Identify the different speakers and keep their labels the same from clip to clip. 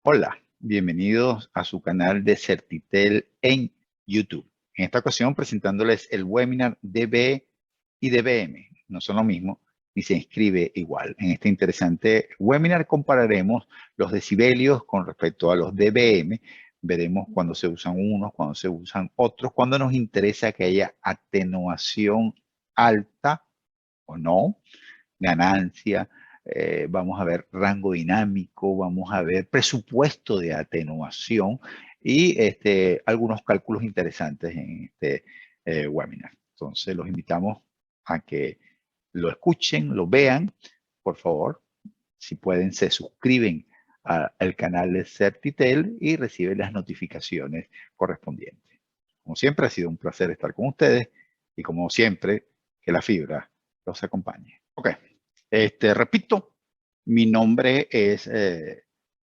Speaker 1: Hola, bienvenidos a su canal de Certitel en YouTube. En esta ocasión presentándoles el webinar DB y DBM. No son lo mismo ni se inscribe igual. En este interesante webinar compararemos los decibelios con respecto a los DBM. Veremos cuándo se usan unos, cuándo se usan otros, cuándo nos interesa que haya atenuación alta o no, ganancia. Vamos a ver rango dinámico, vamos a ver presupuesto de atenuación y algunos cálculos interesantes en este webinar. Entonces los invitamos a que lo escuchen, lo vean. Por favor, si pueden, se suscriben al canal de Certitel y reciben las notificaciones correspondientes. Como siempre, ha sido un placer estar con ustedes y como siempre, que la fibra los acompañe. Ok. Repito, mi nombre es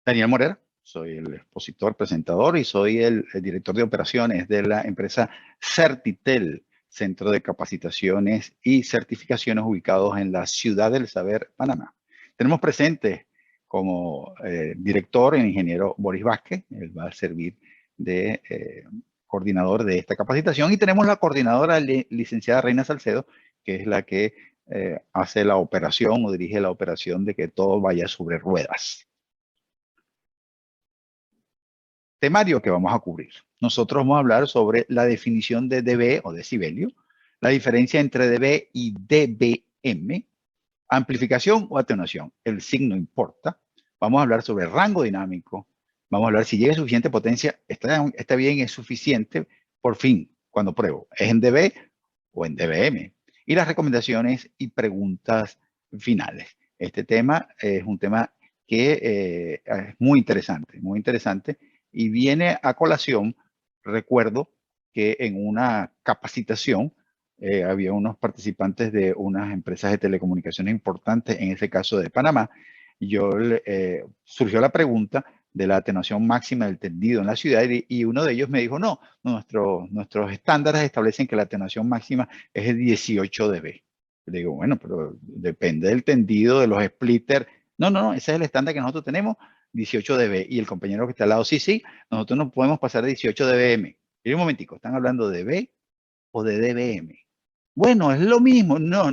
Speaker 1: Daniel Morera, soy el expositor, presentador y soy el director de operaciones de la empresa Certitel, Centro de Capacitaciones y Certificaciones ubicados en la Ciudad del Saber, Panamá. Tenemos presente como director el ingeniero Boris Vázquez, él va a servir de coordinador de esta capacitación, y tenemos la coordinadora licenciada Reina Salcedo, que es la que hace la operación o dirige la operación de que todo vaya sobre ruedas. Temario que vamos a cubrir. Nosotros vamos a hablar sobre la definición de dB o decibelio, la diferencia entre dB y dBm, amplificación o atenuación. El signo importa. Vamos a hablar sobre rango dinámico. Vamos a hablar si llega suficiente potencia, está bien, es suficiente. Por fin, cuando pruebo, ¿es en dB o en dBm? Y las recomendaciones y preguntas finales. Este tema es un tema que es muy interesante y viene a colación. Recuerdo que en una capacitación había unos participantes de unas empresas de telecomunicaciones importantes, en ese caso de Panamá, y surgió la pregunta de la atenuación máxima del tendido en la ciudad y uno de ellos me dijo, no, nuestros estándares establecen que la atenuación máxima es de 18 dB. Le digo, bueno, pero depende del tendido, de los splitters. No, ese es el estándar que nosotros tenemos, 18 dB. Y el compañero que está al lado, sí, nosotros no podemos pasar de 18 dBm. Y un momentico, ¿están hablando de dB o de dBm? Bueno, es lo mismo. No.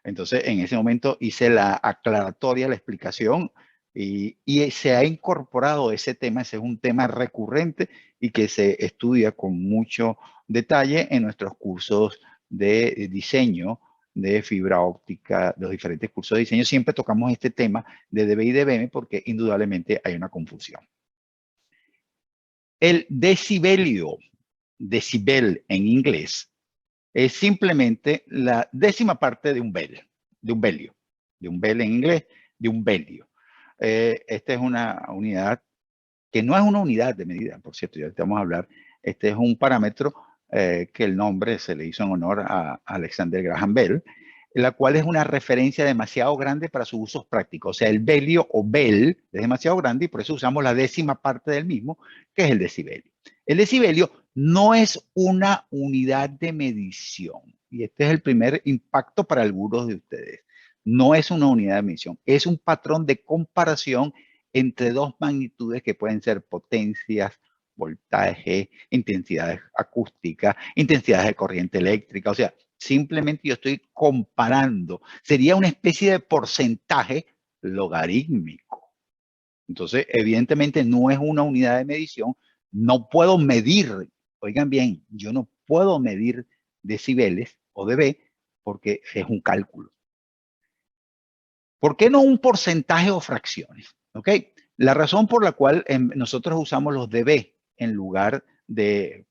Speaker 1: Entonces, en ese momento hice la aclaratoria, la explicación, y se ha incorporado ese tema. Ese es un tema recurrente y que se estudia con mucho detalle en nuestros cursos de diseño de fibra óptica, los diferentes cursos de diseño. Siempre tocamos este tema de dB y dBm porque indudablemente hay una confusión. El decibelio, decibel en inglés, es simplemente la décima parte de un bel, de un belio, de un bel en inglés, de un belio. Esta es una unidad que no es una unidad de medida, por cierto, ya te vamos a hablar. Este es un parámetro que el nombre se le hizo en honor a Alexander Graham Bell, la cual es una referencia demasiado grande para sus usos prácticos. O sea, el belio o bel es demasiado grande y por eso usamos la décima parte del mismo, que es el decibelio. El decibelio no es una unidad de medición. Y este es el primer impacto para algunos de ustedes. No es una unidad de medición, es un patrón de comparación entre dos magnitudes que pueden ser potencias, voltaje, intensidades acústicas, intensidades de corriente eléctrica. O sea, simplemente yo estoy comparando. Sería una especie de porcentaje logarítmico. Entonces, evidentemente no es una unidad de medición. No puedo medir, oigan bien, yo no puedo medir decibeles o dB porque es un cálculo. ¿Por qué no un porcentaje o fracciones? ¿Ok? La razón por la cual nosotros usamos los dB en lugar de...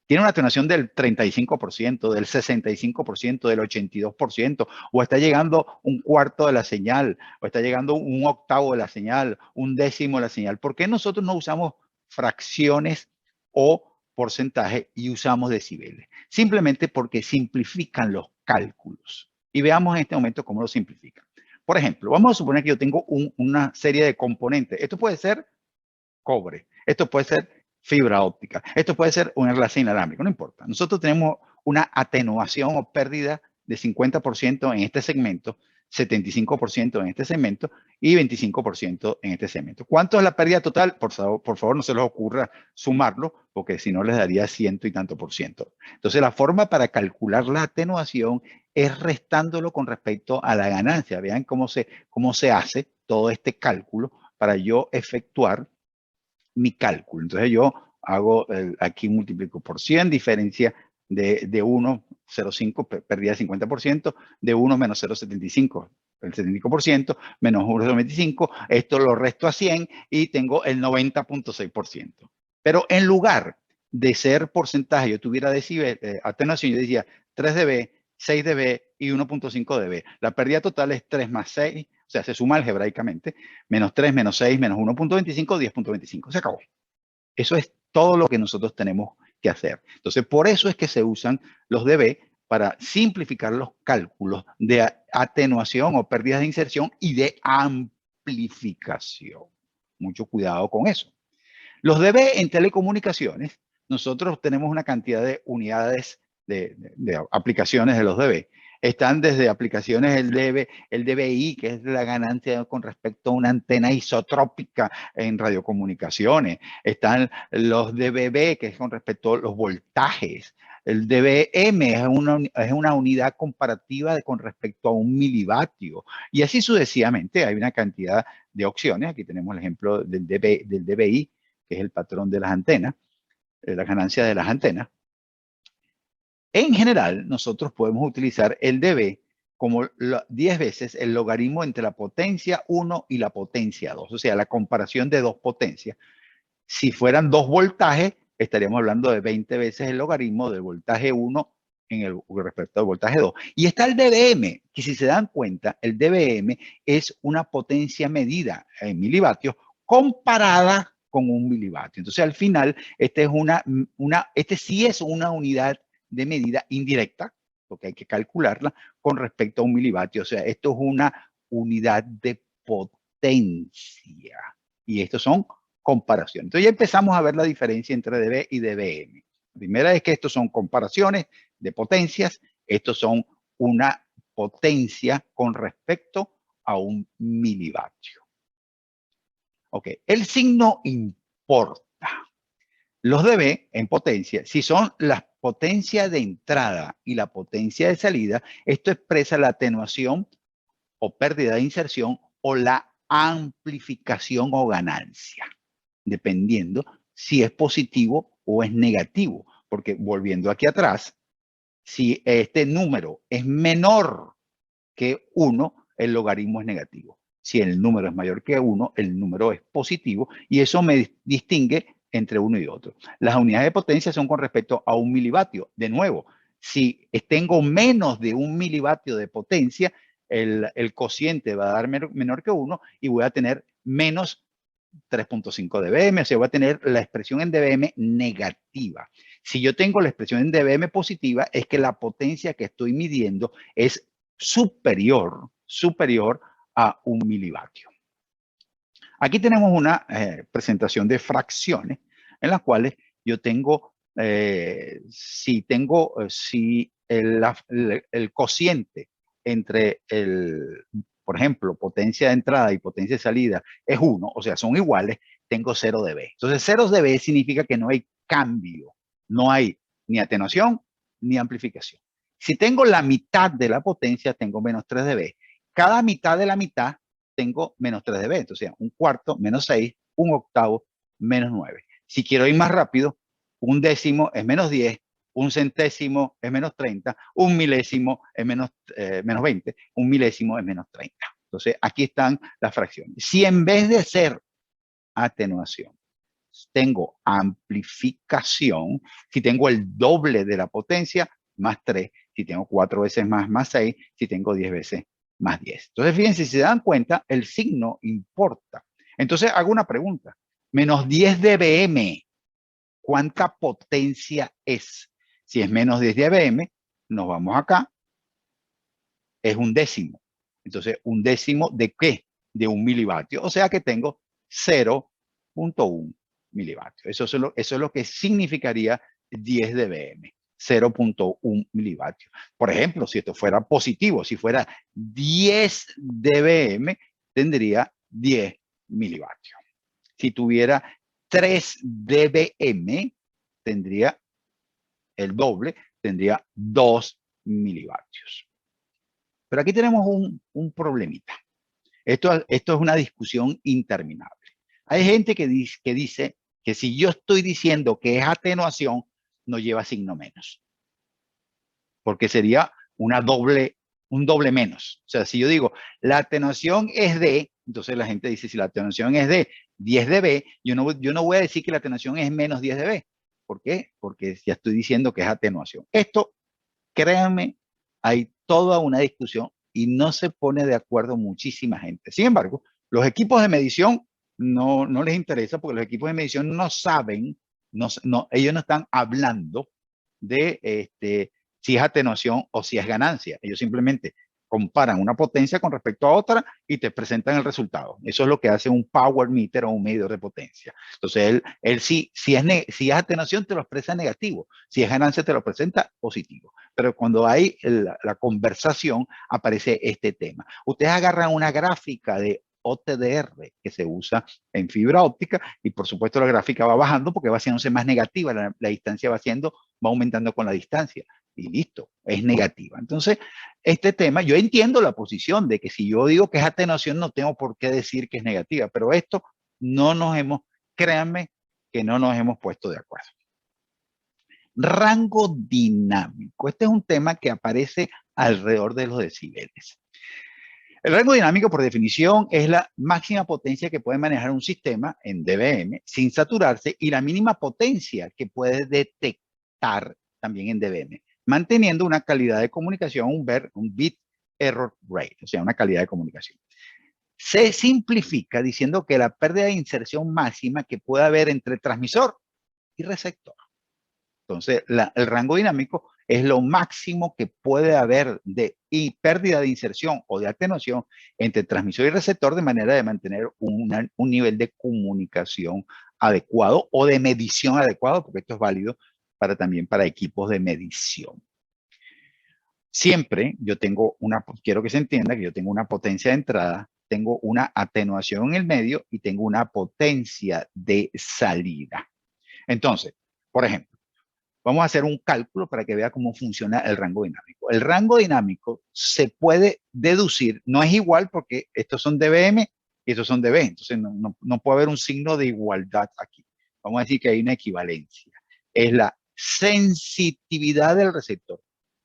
Speaker 1: tiene una atenuación del 35%, del 65%, del 82%, o está llegando un cuarto de la señal, o está llegando un octavo de la señal, un décimo de la señal. ¿Por qué nosotros no usamos fracciones o porcentaje y usamos decibeles? Simplemente porque simplifican los cálculos. Y veamos en este momento cómo lo simplifican. Por ejemplo, vamos a suponer que yo tengo una serie de componentes. Esto puede ser cobre, esto puede ser fibra óptica, esto puede ser un enlace inalámbrico, no importa. Nosotros tenemos una atenuación o pérdida de 50% en este segmento 75% en este segmento y 25% en este segmento. ¿Cuánto es la pérdida total? Por favor, no se les ocurra sumarlo, porque si no les daría ciento y tanto por ciento. Entonces, la forma para calcular la atenuación es restándolo con respecto a la ganancia. Vean cómo se hace todo este cálculo para yo efectuar mi cálculo. Entonces, yo hago aquí multiplico por 100, diferencia de 1, 0,5, pérdida 50%, de 1 menos 0,75, el 75%, menos 1,25, esto lo resto a 100 y tengo el 90,6%. Pero en lugar de ser porcentaje, yo tuviera decibel, atenuación, yo decía 3 dB, 6 dB y 1,5 dB. La pérdida total es 3 más 6, o sea, se suma algebraicamente, menos 3, menos 6, menos 1,25, 10,25. Se acabó. Eso es todo lo que nosotros tenemos que hacer. Entonces, por eso es que se usan los dB para simplificar los cálculos de atenuación o pérdidas de inserción y de amplificación. Mucho cuidado con eso. Los dB en telecomunicaciones, nosotros tenemos una cantidad de unidades de aplicaciones de los dB. Están desde aplicaciones el dBi, que es la ganancia con respecto a una antena isotrópica en radiocomunicaciones. Están los dBb, que es con respecto a los voltajes. El dBm es una unidad comparativa con respecto a un milivatio. Y así sucesivamente hay una cantidad de opciones. Aquí tenemos el ejemplo del dBi, que es el patrón de las antenas, la ganancia de las antenas. En general, nosotros podemos utilizar el dB como 10 veces el logaritmo entre la potencia 1 y la potencia 2, o sea, la comparación de dos potencias. Si fueran 2 voltajes, estaríamos hablando de 20 veces el logaritmo del voltaje 1 respecto al voltaje 2. Y está el dBm, que si se dan cuenta, el dBm es una potencia medida en milivatios comparada con un milivatio. Entonces, al final, este sí es una unidad de medida indirecta, porque hay que calcularla con respecto a un milivatio. O sea, esto es una unidad de potencia. Y estos son comparaciones. Entonces ya empezamos a ver la diferencia entre dB y dBm. La primera es que estos son comparaciones de potencias. Estos son una potencia con respecto a un milivatio. Ok, el signo importa. Los dB en potencia, si son la potencia de entrada y la potencia de salida, esto expresa la atenuación o pérdida de inserción o la amplificación o ganancia, dependiendo si es positivo o es negativo. Porque volviendo aquí atrás, si este número es menor que 1, el logaritmo es negativo. Si el número es mayor que 1, el número es positivo y eso me distingue entre uno y otro. Las unidades de potencia son con respecto a un milivatio. De nuevo, si tengo menos de un milivatio de potencia, el cociente va a dar menor que 1 y voy a tener menos 3,5 dBm, o sea, voy a tener la expresión en dBm negativa. Si yo tengo la expresión en dBm positiva, es que la potencia que estoy midiendo es superior a un milivatio. Aquí tenemos una presentación de fracciones en las cuales yo tengo, si el cociente entre por ejemplo, potencia de entrada y potencia de salida es 1, o sea, son iguales, tengo 0 dB. Entonces, 0 dB significa que no hay cambio, no hay ni atenuación ni amplificación. Si tengo la mitad de la potencia, tengo menos 3 dB. Cada mitad de la mitad tengo menos 3 dB. Entonces, un cuarto, menos 6, un octavo, menos 9. Si quiero ir más rápido, un décimo es menos 10, un centésimo es menos 30, un milésimo es menos 20, un milésimo es menos 30. Entonces, aquí están las fracciones. Si en vez de ser atenuación, tengo amplificación, si tengo el doble de la potencia, más 3, si tengo 4 veces más 6, si tengo 10 veces más 10. Entonces, fíjense, si se dan cuenta, el signo importa. Entonces, hago una pregunta. Menos 10 dBm, ¿cuánta potencia es? Si es menos 10 dBm, nos vamos acá, es un décimo. Entonces, ¿un décimo de qué? De un milivatio. O sea que tengo 0,1 milivatios. Eso es lo que significaría 10 dBm. 0.1 milivatios. Por ejemplo, si esto fuera positivo, si fuera 10 dBm, tendría 10 milivatios. Si tuviera 3 dBm, tendría el doble, tendría 2 milivatios. Pero aquí tenemos un problemita. Esto es una discusión interminable. Hay gente que dice que si yo estoy diciendo que es atenuación, no lleva signo menos. Porque sería un doble menos. O sea, si yo digo, la atenuación es de, entonces la gente dice, si la atenuación es de 10 dB, yo no voy a decir que la atenuación es menos 10 dB. ¿Por qué? Porque ya estoy diciendo que es atenuación. Esto, créanme, hay toda una discusión y no se pone de acuerdo muchísima gente. Sin embargo, los equipos de medición no les interesa porque los equipos de medición no saben, ellos no están hablando de si es atenuación o si es ganancia. Ellos simplemente comparan una potencia con respecto a otra y te presentan el resultado. Eso es lo que hace un power meter o un medidor de potencia. Entonces, él si es atenuación te lo expresa negativo, si es ganancia te lo presenta positivo. Pero cuando hay la conversación aparece este tema. Ustedes agarran una gráfica de OTDR que se usa en fibra óptica y por supuesto la gráfica va bajando porque va haciéndose más negativa, la distancia va aumentando con la distancia y listo, es negativa. Entonces, este tema, yo entiendo la posición de que si yo digo que es atenuación no tengo por qué decir que es negativa, pero esto créanme que no nos hemos puesto de acuerdo. Rango dinámico. Este es un tema que aparece alrededor de los decibeles. El rango dinámico, por definición, es la máxima potencia que puede manejar un sistema en dBm sin saturarse y la mínima potencia que puede detectar también en dBm, manteniendo una calidad de comunicación, un bit error rate, o sea, una calidad de comunicación. Se simplifica diciendo que la pérdida de inserción máxima que puede haber entre transmisor y receptor. Entonces, el rango dinámico es lo máximo que puede haber de pérdida de inserción o de atenuación entre transmisor y receptor de manera de mantener un nivel de comunicación adecuado o de medición adecuado, porque esto es válido también para equipos de medición. Siempre quiero que se entienda que yo tengo una potencia de entrada, tengo una atenuación en el medio y tengo una potencia de salida. Entonces, por ejemplo, vamos a hacer un cálculo para que vea cómo funciona el rango dinámico. El rango dinámico se puede deducir, no es igual porque estos son dBm y estos son dB, entonces no puede haber un signo de igualdad aquí. Vamos a decir que hay una equivalencia. Es la sensitividad del receptor.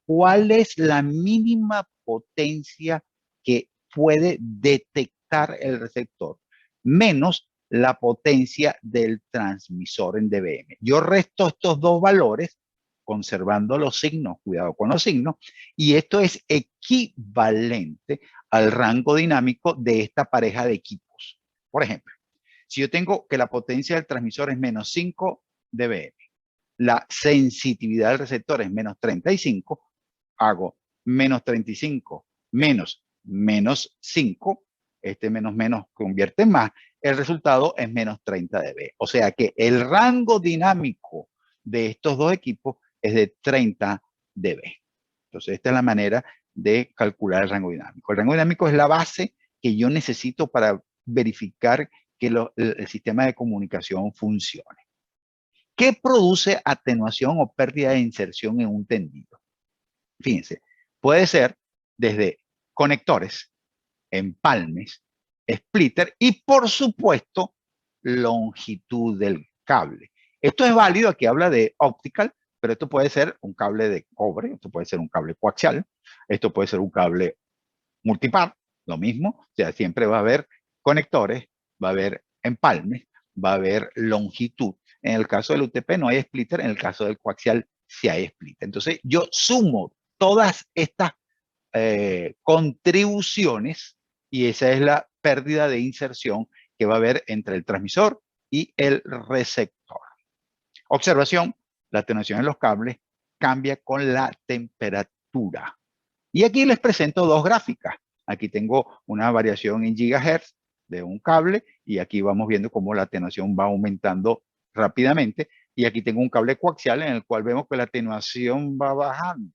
Speaker 1: ¿Cuál es la mínima potencia que puede detectar el receptor? Menos la potencia del transmisor en dBm. Yo resto estos dos valores conservando los signos, cuidado con los signos, y esto es equivalente al rango dinámico de esta pareja de equipos. Por ejemplo, si yo tengo que la potencia del transmisor es menos 5 dBm, la sensitividad del receptor es menos 35, hago menos 35 menos 5, menos convierte en más, el resultado es menos 30 dB. O sea que el rango dinámico de estos dos equipos es de 30 dB. Entonces esta es la manera de calcular el rango dinámico. El rango dinámico es la base que yo necesito para verificar que el sistema de comunicación funcione. ¿Qué produce atenuación o pérdida de inserción en un tendido? Fíjense, puede ser desde conectores, empalmes, splitter y por supuesto longitud del cable. Esto es válido, aquí habla de optical, pero esto puede ser un cable de cobre, esto puede ser un cable coaxial, esto puede ser un cable multipar, lo mismo, o sea, siempre va a haber conectores, va a haber empalmes, va a haber longitud. En el caso del UTP no hay splitter, en el caso del coaxial sí hay splitter. Entonces yo sumo todas estas contribuciones y esa es la pérdida de inserción que va a haber entre el transmisor y el receptor. Observación, la atenuación en los cables cambia con la temperatura. Y aquí les presento dos gráficas. Aquí tengo una variación en gigahertz de un cable y aquí vamos viendo cómo la atenuación va aumentando rápidamente y aquí tengo un cable coaxial en el cual vemos que la atenuación va bajando.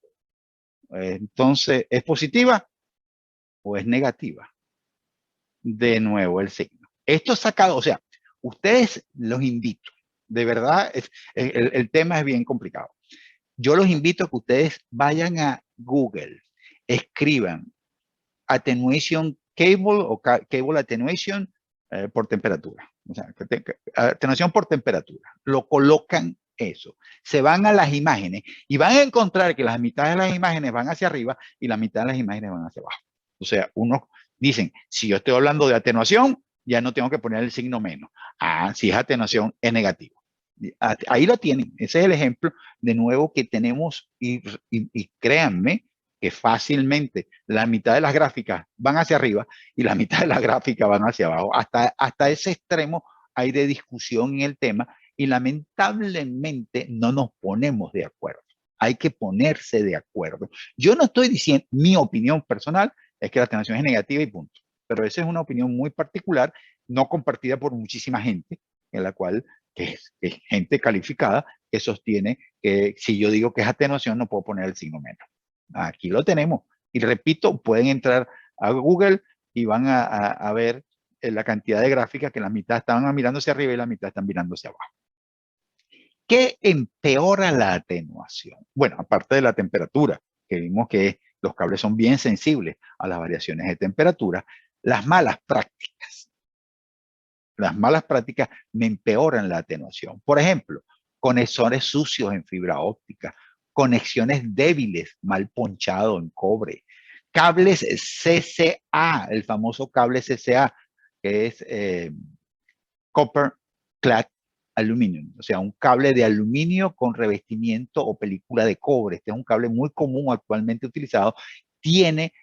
Speaker 1: Entonces, ¿es positiva o es negativa? De nuevo el signo. Esto sacado, o sea, ustedes los invito, de verdad, el tema es bien complicado. Yo los invito a que ustedes vayan a Google, escriban attenuation cable o cable attenuation por temperatura. O sea, atenuación por temperatura. Lo colocan eso. Se van a las imágenes y van a encontrar que la mitad de las imágenes van hacia arriba y la mitad de las imágenes van hacia abajo. O sea, unos dicen, si yo estoy hablando de atenuación, ya no tengo que poner el signo menos. Ah, si es atenuación, es negativo. Ahí lo tienen. Ese es el ejemplo de nuevo que tenemos y créanme que fácilmente la mitad de las gráficas van hacia arriba y la mitad de las gráficas van hacia abajo. Hasta ese extremo hay de discusión en el tema y lamentablemente no nos ponemos de acuerdo. Hay que ponerse de acuerdo. Yo no estoy diciendo, mi opinión personal es que la atenuación es negativa y punto. Pero esa es una opinión muy particular, no compartida por muchísima gente, en la cual, que es gente calificada, que sostiene que si yo digo que es atenuación, no puedo poner el signo menos. Aquí lo tenemos. Y repito, pueden entrar a Google y van a ver la cantidad de gráficas que la mitad estaban mirando hacia arriba y la mitad están mirando hacia abajo. ¿Qué empeora la atenuación? Bueno, aparte de la temperatura, que vimos que los cables son bien sensibles a las variaciones de temperatura, las malas prácticas. Las malas prácticas me empeoran la atenuación. Por ejemplo, conexiones sucios en fibra óptica, conexiones débiles, mal ponchado en cobre, cables CCA, el famoso cable CCA, que es Copper Clad Aluminum, o sea, un cable de aluminio con revestimiento o película de cobre. Este es un cable muy común actualmente utilizado. Tiene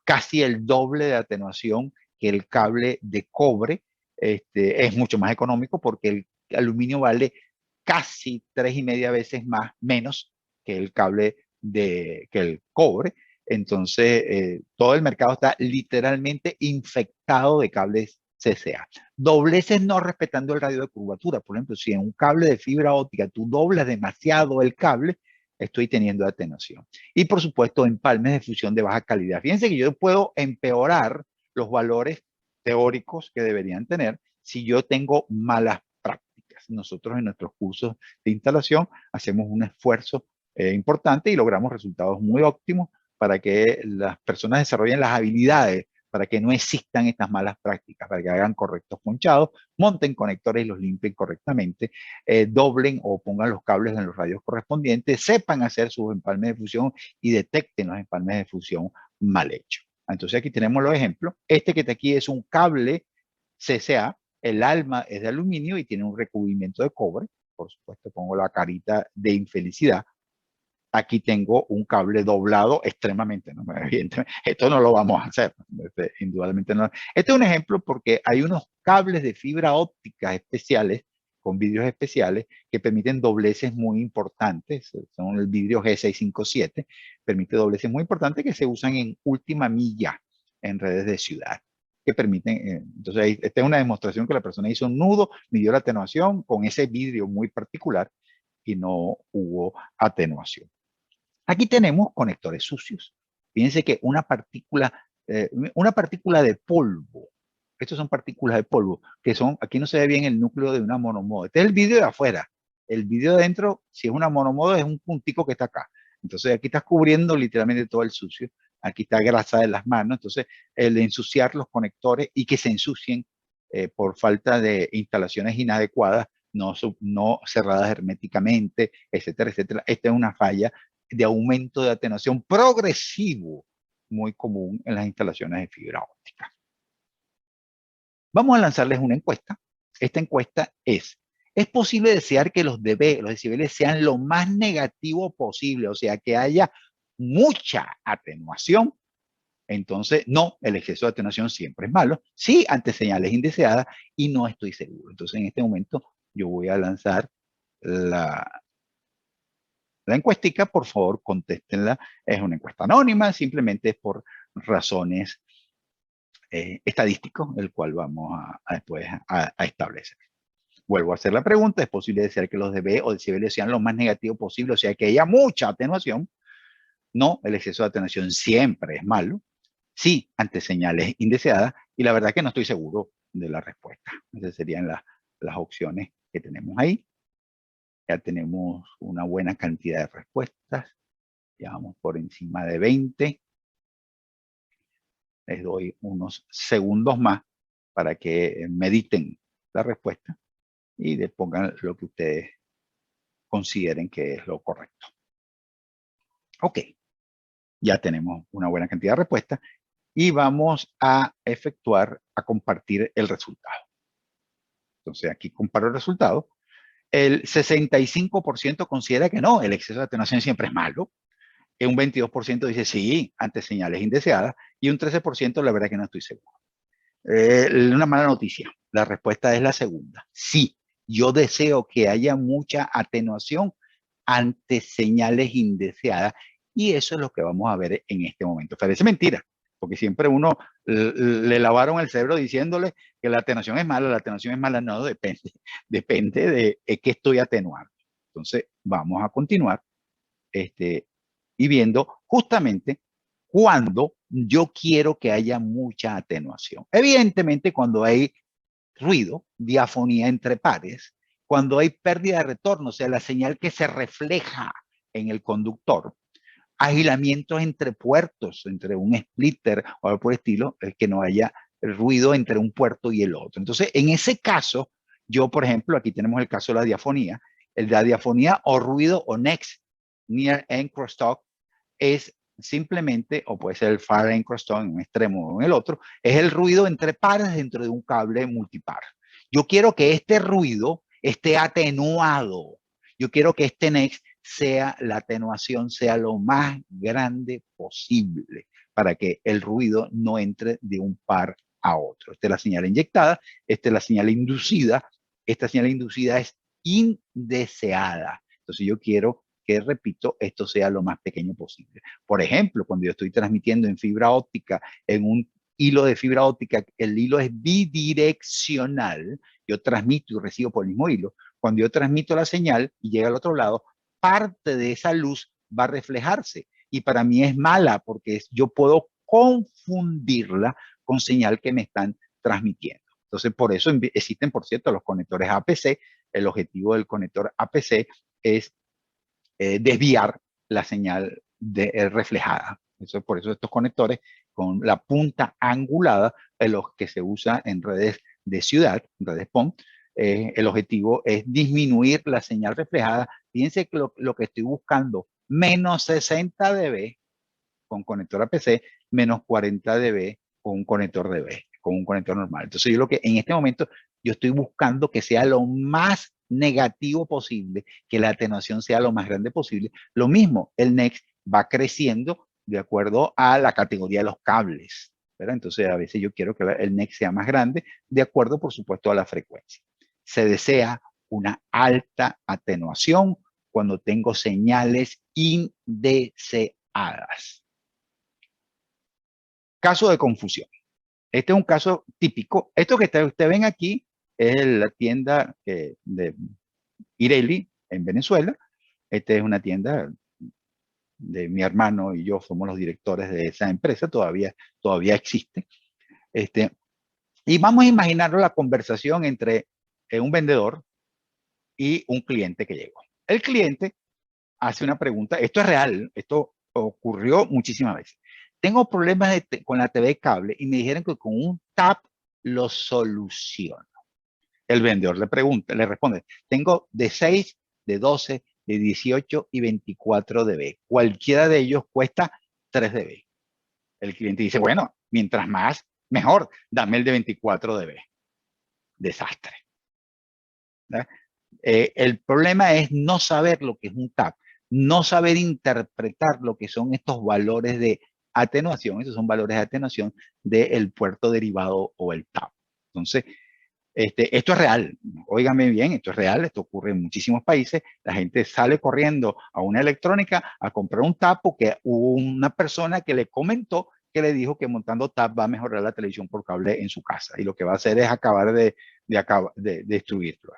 Speaker 1: casi el doble de atenuación que el cable de cobre. Es mucho más económico porque el aluminio vale casi 3,5 veces menos que el cable que el cobre. Entonces, todo el mercado está literalmente infectado de cables CCA. Dobleces no respetando el radio de curvatura. Por ejemplo, si en un cable de fibra óptica tú doblas demasiado el cable, estoy teniendo atenuación. Y por supuesto, empalmes de fusión de baja calidad. Fíjense que yo puedo empeorar los valores teóricos que deberían tener si yo tengo malas prácticas. Nosotros en nuestros cursos de instalación hacemos un esfuerzo importante y logramos resultados muy óptimos para que las personas desarrollen las habilidades para que no existan estas malas prácticas, para que hagan correctos ponchados, monten conectores y los limpien correctamente, doblen o pongan los cables en los radios correspondientes, sepan hacer sus empalmes de fusión y detecten los empalmes de fusión mal hechos. Entonces aquí tenemos los ejemplos. Este que está aquí es un cable CCA, el alma es de aluminio y tiene un recubrimiento de cobre. Por supuesto, pongo la carita de infelicidad. Aquí tengo un cable doblado extremadamente, ¿no? Evidentemente, esto no lo vamos a hacer, indudablemente no. Este es un ejemplo porque hay unos cables de fibra óptica especiales, con vidrios especiales, que permiten dobleces muy importantes, son el vidrio G657, permite dobleces muy importantes que se usan en última milla en redes de ciudad, que permiten, entonces esta es una demostración que la persona hizo un nudo, midió la atenuación con ese vidrio muy particular y no hubo atenuación. Aquí tenemos conectores sucios. Fíjense que una partícula de polvo, estos son partículas de polvo, que son, aquí no se ve bien el núcleo de una monomodo. Este es el vidrio de afuera. El vidrio de adentro, si es una monomodo, es un puntico que está acá. Entonces aquí estás cubriendo literalmente todo el sucio. Aquí está grasa de las manos. Entonces, el ensuciar los conectores y que se ensucien por falta de instalaciones inadecuadas, no cerradas herméticamente, etcétera, etcétera. Esta es una falla de aumento de atenuación progresivo muy común en las instalaciones de fibra óptica. Vamos a lanzarles una encuesta. Esta encuesta ¿es posible desear que los decibeles sean lo más negativo posible? O sea, que haya mucha atenuación. Entonces, no, el exceso de atenuación siempre es malo. Sí, ante señales indeseadas y no estoy seguro. Entonces, en este momento, yo voy a lanzar la encuestica, por favor, contéstenla. Es una encuesta anónima, simplemente es por razones estadísticas, el cual vamos a después a establecer. Vuelvo a hacer la pregunta, ¿es posible desear que los dB o decibeles sean lo más negativo posible, o sea, que haya mucha atenuación? No, el exceso de atenuación siempre es malo. Sí, ante señales indeseadas, y la verdad que no estoy seguro de la respuesta. Esas serían las opciones que tenemos ahí. Ya tenemos una buena cantidad de respuestas. Ya vamos por encima de 20. Les doy unos segundos más para que mediten la respuesta y le pongan lo que ustedes consideren que es lo correcto. Ok, ya tenemos una buena cantidad de respuestas y vamos a compartir el resultado. Entonces aquí comparo el resultado. El 65% considera que no, el exceso de atenuación siempre es malo. Un 22% dice sí, ante señales indeseadas, y un 13% la verdad que no estoy seguro. Una mala noticia, la respuesta es la segunda. Sí, yo deseo que haya mucha atenuación ante señales indeseadas, y eso es lo que vamos a ver en este momento. Parece mentira, porque siempre uno le lavaron el cerebro diciéndole que la atenuación es mala, no, depende de qué estoy atenuando. Entonces, vamos a continuar y viendo justamente cuando yo quiero que haya mucha atenuación. Evidentemente, cuando hay ruido, diafonía entre pares, cuando hay pérdida de retorno, o sea, la señal que se refleja en el conductor, agilamientos entre puertos, entre un splitter o algo por el estilo, que no haya ruido entre un puerto y el otro. Entonces, en ese caso, yo, por ejemplo, aquí tenemos el caso de la diafonía. El de la diafonía o ruido o near end crosstalk es simplemente, o puede ser el far end crosstalk en un extremo o en el otro, es el ruido entre pares dentro de un cable multipar. Yo quiero que este ruido esté atenuado. Yo quiero que este next la atenuación sea lo más grande posible para que el ruido no entre de un par a otro. Esta es la señal inyectada, esta es la señal inducida. Esta señal inducida es indeseada. Entonces yo quiero que, repito, esto sea lo más pequeño posible. Por ejemplo, cuando yo estoy transmitiendo en fibra óptica, en un hilo de fibra óptica, el hilo es bidireccional, yo transmito y recibo por el mismo hilo. Cuando yo transmito la señal y llega al otro lado, parte de esa luz va a reflejarse. Y para mí es mala porque yo puedo confundirla con señal que me están transmitiendo. Entonces, por eso existen, por cierto, los conectores APC. El objetivo del conector APC es desviar la señal reflejada. Por eso estos conectores con la punta angulada, los que se usa en redes de ciudad, redes PON, el objetivo es disminuir la señal reflejada. Fíjense que lo que estoy buscando, menos 60 dB con conector APC, menos 40 dB con un conector dB, con un conector normal. Entonces yo lo que en este momento yo estoy buscando que sea lo más negativo posible, que la atenuación sea lo más grande posible. Lo mismo, el next va creciendo de acuerdo a la categoría de los cables, ¿verdad? Entonces a veces yo quiero que el next sea más grande de acuerdo, por supuesto, a la frecuencia. Se desea una alta atenuación cuando tengo señales indeseadas. Caso de confusión. Este es un caso típico. Esto que ustedes ven aquí es la tienda de Ireli en Venezuela. Esta es una tienda de mi hermano y yo somos los directores de esa empresa. Todavía existe. Y vamos a imaginar la conversación entre un vendedor y un cliente que llegó. El cliente hace una pregunta. Esto es real. Esto ocurrió muchísimas veces. Tengo problemas con la TV cable y me dijeron que con un tap lo soluciono. El vendedor le responde, tengo de 6, de 12, de 18 y 24 dB. Cualquiera de ellos cuesta 3 dB. El cliente dice, bueno, mientras más, mejor, dame el de 24 dB. Desastre. El problema es no saber lo que es un tap, no saber interpretar lo que son estos valores de atenuación. Esos son valores de atenuación del puerto derivado o el tap. Entonces, esto es real, óigame bien, esto es real, esto ocurre en muchísimos países. La gente sale corriendo a una electrónica a comprar un tap porque hubo una persona que le comentó, que le dijo que montando tap va a mejorar la televisión por cable en su casa y lo que va a hacer es acabar de destruirlo.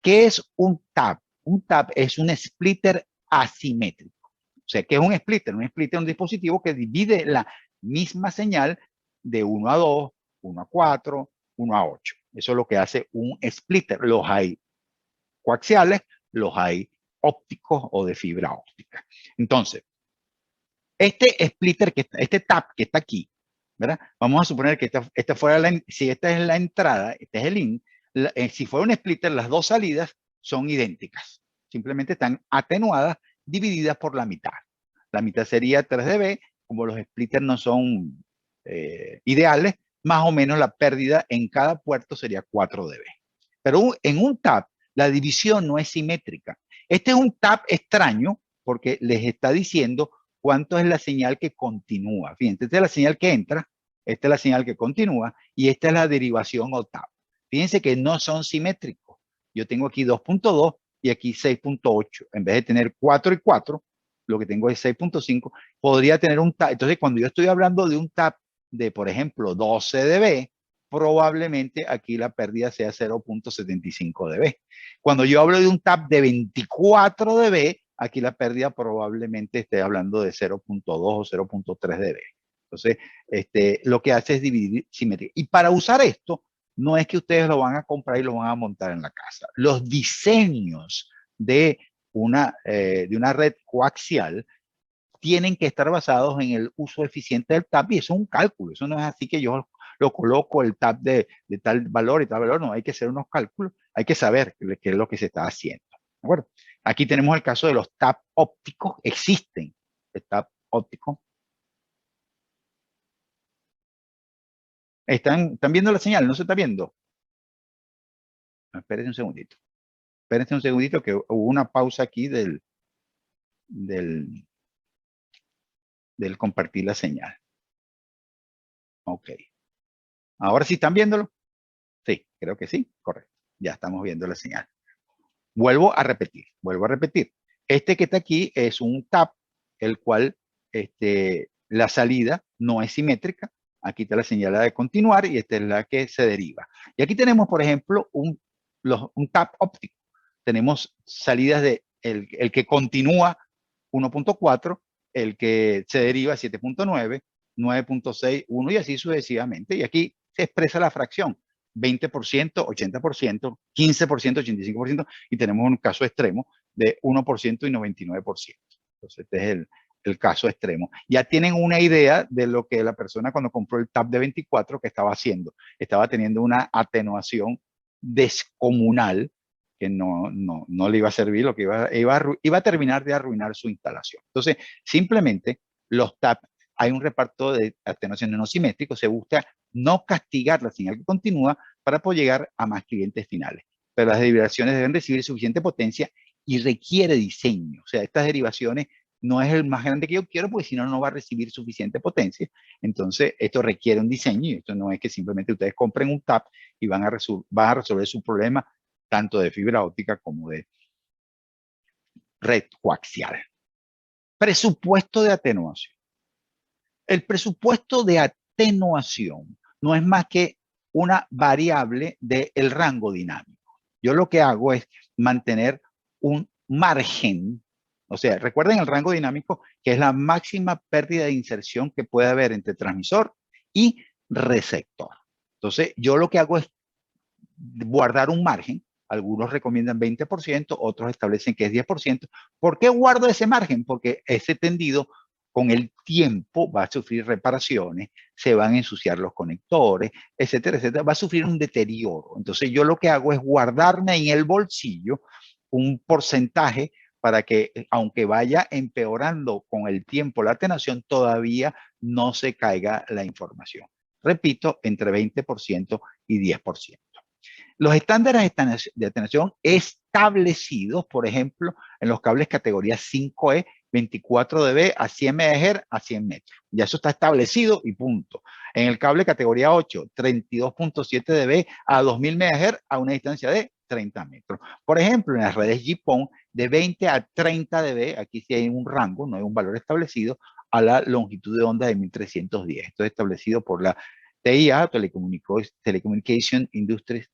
Speaker 1: ¿Qué es un tap? Un tap es un splitter asimétrico. O sea, ¿qué es un splitter? Un splitter es un dispositivo que divide la misma señal de 1 a 2, 1 a 4, 1 a 8. Eso es lo que hace un splitter. Los hay coaxiales, los hay ópticos o de fibra óptica. Entonces, este splitter, este tap que está aquí, ¿verdad? Vamos a suponer que esta fuera si esta es la entrada, este es el in, si fuera un splitter, las dos salidas son idénticas. Simplemente están atenuadas, divididas por la mitad. La mitad sería 3 dB, como los splitters no son ideales, más o menos la pérdida en cada puerto sería 4 dB. Pero en un tap, la división no es simétrica. Este es un tap extraño porque les está diciendo cuánto es la señal que continúa. Fíjense, esta es la señal que entra, esta es la señal que continúa y esta es la derivación o tap. Fíjense que no son simétricos. Yo tengo aquí 2.2 y aquí 6.8. En vez de tener 4 y 4, lo que tengo es 6.5. Podría tener un tap. Entonces, cuando yo estoy hablando de un tap de, por ejemplo, 12 dB, probablemente aquí la pérdida sea 0.75 dB. Cuando yo hablo de un tap de 24 dB, aquí la pérdida probablemente esté hablando de 0.2 o 0.3 dB. Entonces, lo que hace es dividir simetría. Y para usar esto, no es que ustedes lo van a comprar y lo van a montar en la casa. Los diseños de una red coaxial tienen que estar basados en el uso eficiente del TAP y eso es un cálculo. Eso no es así que yo lo coloco el TAP de tal valor y tal valor. No, hay que hacer unos cálculos. Hay que saber qué es lo que se está haciendo. ¿De acuerdo? Aquí tenemos el caso de los TAP ópticos. Existen el TAP óptico. ¿Están viendo la señal? ¿No se está viendo? Espérense un segundito. Espérense un segundito que hubo una pausa aquí del compartir la señal. Ok. Ahora sí están viéndolo. Sí, creo que sí. Correcto. Ya estamos viendo la señal. Vuelvo a repetir. Este que está aquí es un tap, el cual la salida no es simétrica. Aquí está la señal de continuar y esta es la que se deriva. Y aquí tenemos, por ejemplo, un tap óptico. Tenemos salidas de el que continúa 1.4, el que se deriva 7.9, 9.6, 1 y así sucesivamente. Y aquí se expresa la fracción. 20%, 80%, 15%, 85%, y tenemos un caso extremo de 1% y 99%. Entonces, este es el caso extremo. Ya tienen una idea de lo que la persona cuando compró el TAP de 24 que estaba haciendo. Estaba teniendo una atenuación descomunal que no le iba a servir, lo que iba a terminar de arruinar su instalación. Entonces, simplemente los TAP, hay un reparto de atenuaciones no simétricos, se busca no castigar la señal que continúa para poder llegar a más clientes finales. Pero las derivaciones deben recibir suficiente potencia y requiere diseño. O sea, estas derivaciones no es el más grande que yo quiero, porque si no, no va a recibir suficiente potencia. Entonces, esto requiere un diseño y esto no es que simplemente ustedes compren un TAP y van a resolver su problema tanto de fibra óptica como de red coaxial. Presupuesto de atenuación. El presupuesto de atenuación no es más que una variable del rango dinámico. Yo lo que hago es mantener un margen, o sea, recuerden el rango dinámico, que es la máxima pérdida de inserción que puede haber entre transmisor y receptor. Entonces, yo lo que hago es guardar un margen. Algunos recomiendan 20%, otros establecen que es 10%. ¿Por qué guardo ese margen? Porque ese tendido con el tiempo va a sufrir reparaciones, se van a ensuciar los conectores, etcétera, etcétera, va a sufrir un deterioro. Entonces yo lo que hago es guardarme en el bolsillo un porcentaje para que, aunque vaya empeorando con el tiempo la atenuación, todavía no se caiga la información. Repito, entre 20% y 10%. Los estándares de atenuación establecidos, por ejemplo, en los cables categoría 5E, 24 dB a 100 MHz a 100 metros. Ya eso está establecido y punto. En el cable categoría 8, 32.7 dB a 2000 MHz a una distancia de 30 metros. Por ejemplo, en las redes GPON, de 20 a 30 dB, aquí sí hay un rango, no hay un valor establecido, a la longitud de onda de 1310. Esto es establecido por la TIA, Telecommunication Industry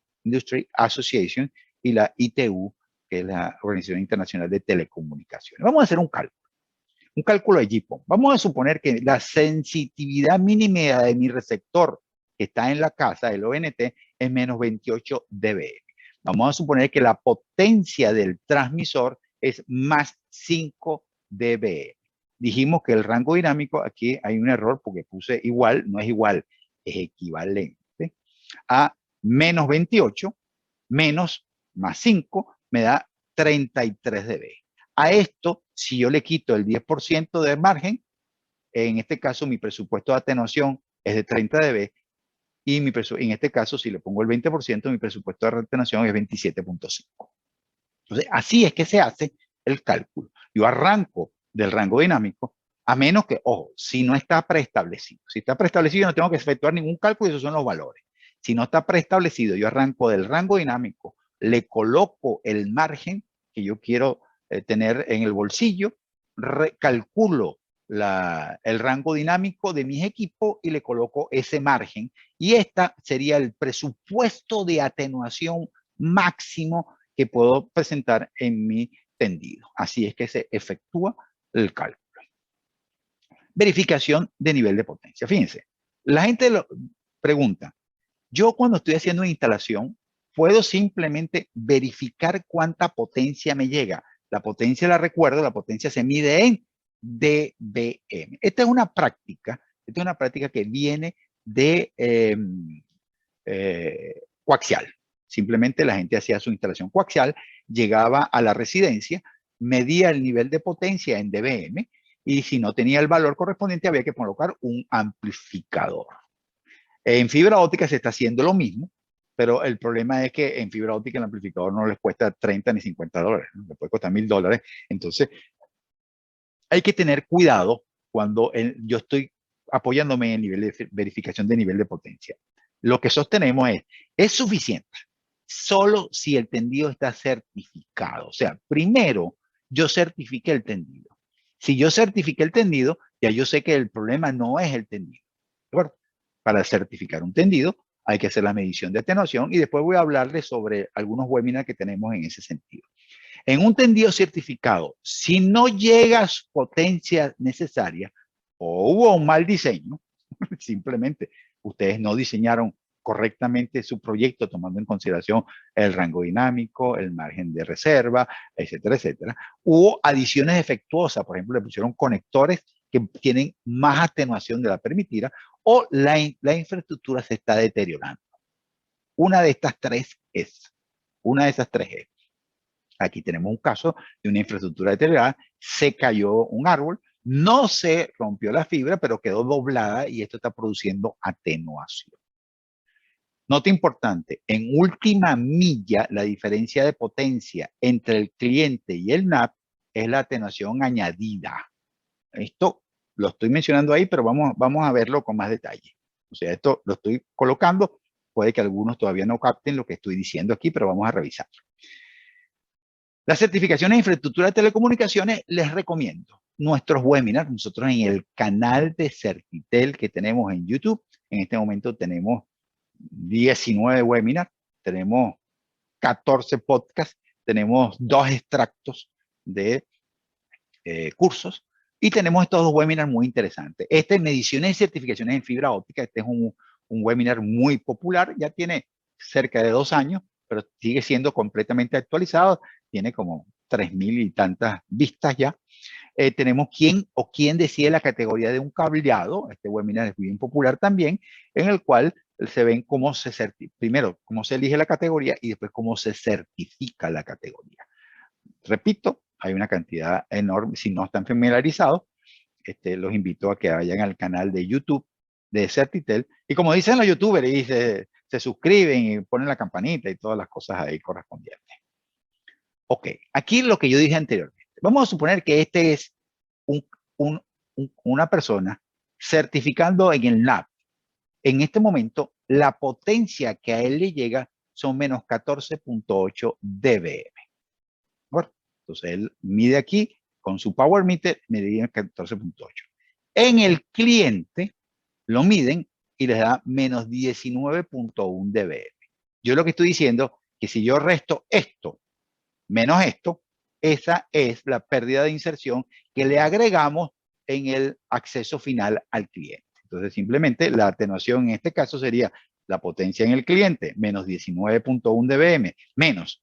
Speaker 1: Association, y la ITU, que es la Organización Internacional de Telecomunicaciones. Vamos a hacer un cálculo de GPON. Vamos a suponer que la sensitividad mínima de mi receptor que está en la casa, el ONT, es menos 28 dBm. Vamos a suponer que la potencia del transmisor es más 5 dBm. Dijimos que el rango dinámico, aquí hay un error porque puse igual, no es igual, es equivalente a menos 28 menos más 5 me da 33 dB. A esto, si yo le quito el 10% de margen, en este caso mi presupuesto de atenuación es de 30 dB y en este caso, si le pongo el 20%, mi presupuesto de atenuación es 27.5. Entonces, así es que se hace el cálculo. Yo arranco del rango dinámico, a menos que, ojo, si no está preestablecido. Si está preestablecido, yo no tengo que efectuar ningún cálculo y esos son los valores. Si no está preestablecido, yo arranco del rango dinámico, le coloco el margen que yo quiero tener en el bolsillo, calculo el rango dinámico de mis equipos y le coloco ese margen. Y esta sería el presupuesto de atenuación máximo que puedo presentar en mi tendido. Así es que se efectúa el cálculo. Verificación de nivel de potencia. Fíjense, la gente lo pregunta, yo cuando estoy haciendo una instalación, puedo simplemente verificar cuánta potencia me llega. La potencia, la recuerdo, la potencia se mide en dBm. Esta es una práctica que viene de coaxial. Simplemente la gente hacía su instalación coaxial, llegaba a la residencia, medía el nivel de potencia en dBm y si no tenía el valor correspondiente había que colocar un amplificador. En fibra óptica se está haciendo lo mismo, pero el problema es que en fibra óptica el amplificador no les cuesta 30 ni 50 dólares, ¿no? Le puede costar $1000. Entonces, hay que tener cuidado cuando yo estoy apoyándome en el nivel de verificación de nivel de potencia. Lo que sostenemos es suficiente solo si el tendido está certificado. O sea, primero yo certifique el tendido. Si yo certifique el tendido, ya yo sé que el problema no es el tendido. ¿De acuerdo? Para certificar un tendido hay que hacer la medición de atenuación y después voy a hablarles sobre algunos webinars que tenemos en ese sentido. En un tendido certificado, si no llega a su potencia necesaria o hubo un mal diseño, simplemente ustedes no diseñaron correctamente su proyecto tomando en consideración el rango dinámico, el margen de reserva, etcétera, etcétera. Hubo adiciones defectuosas, por ejemplo, le pusieron conectores que tienen más atenuación de la permitida o la infraestructura se está deteriorando. Una de estas tres es. Aquí tenemos un caso de una infraestructura deteriorada, se cayó un árbol, no se rompió la fibra, pero quedó doblada y esto está produciendo atenuación. Nota importante, en última milla, la diferencia de potencia entre el cliente y el NAP es la atenuación añadida. Esto lo estoy mencionando ahí, pero vamos a verlo con más detalle. O sea, esto lo estoy colocando, puede que algunos todavía no capten lo que estoy diciendo aquí, pero vamos a revisarlo. Las certificaciones de infraestructura de telecomunicaciones les recomiendo nuestros webinars. Nosotros en el canal de Certitel que tenemos en YouTube, en este momento tenemos 19 webinars, tenemos 14 podcasts, tenemos 2 extractos de cursos y tenemos estos 2 webinars muy interesantes. Este es mediciones y certificaciones en fibra óptica. Este es un webinar muy popular, ya tiene cerca de 2 años, pero sigue siendo completamente actualizado. Tiene como 3000 y tantas vistas ya. Tenemos quién decide la categoría de un cableado. Este webinar es bien popular también, en el cual se ven cómo primero cómo se elige la categoría y después cómo se certifica la categoría. Repito, hay una cantidad enorme. Si no están familiarizados, los invito a que vayan al canal de YouTube de Certitel. Y como dicen los youtubers, y se suscriben y ponen la campanita y todas las cosas ahí correspondientes. Ok, aquí lo que yo dije anteriormente. Vamos a suponer que este es una persona certificando en el NAP. En este momento, la potencia que a él le llega son menos 14.8 dBm. Bueno, entonces él mide aquí con su power meter, medía 14.8. En el cliente lo miden y les da menos 19.1 dBm. Yo lo que estoy diciendo que si yo resto esto menos esto, esa es la pérdida de inserción que le agregamos en el acceso final al cliente. Entonces, simplemente la atenuación en este caso sería la potencia en el cliente, menos 19.1 dBm, menos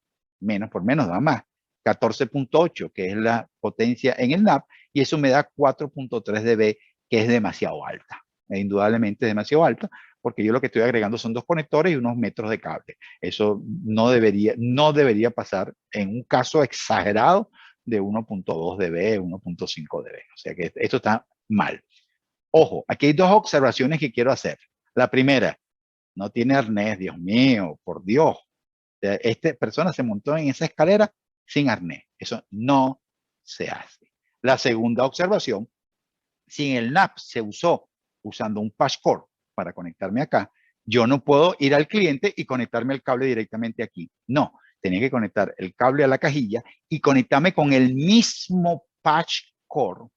Speaker 1: por menos, nada más, 14.8, que es la potencia en el NAP, y eso me da 4.3 dB, que es demasiado alta. Indudablemente es demasiado alta, porque yo lo que estoy agregando son 2 conectores y unos metros de cable. Eso no debería pasar en un caso exagerado de 1.2 dB, 1.5 dB. O sea que esto está mal. Ojo, aquí hay 2 observaciones que quiero hacer. La primera, no tiene arnés, Dios mío, por Dios. Esta persona se montó en esa escalera sin arnés. Eso no se hace. La segunda observación, si el NAP se usó usando un patch cord para conectarme acá, yo no puedo ir al cliente y conectarme el cable directamente aquí. No, tenía que conectar el cable a la cajilla y conectarme con el mismo patch cord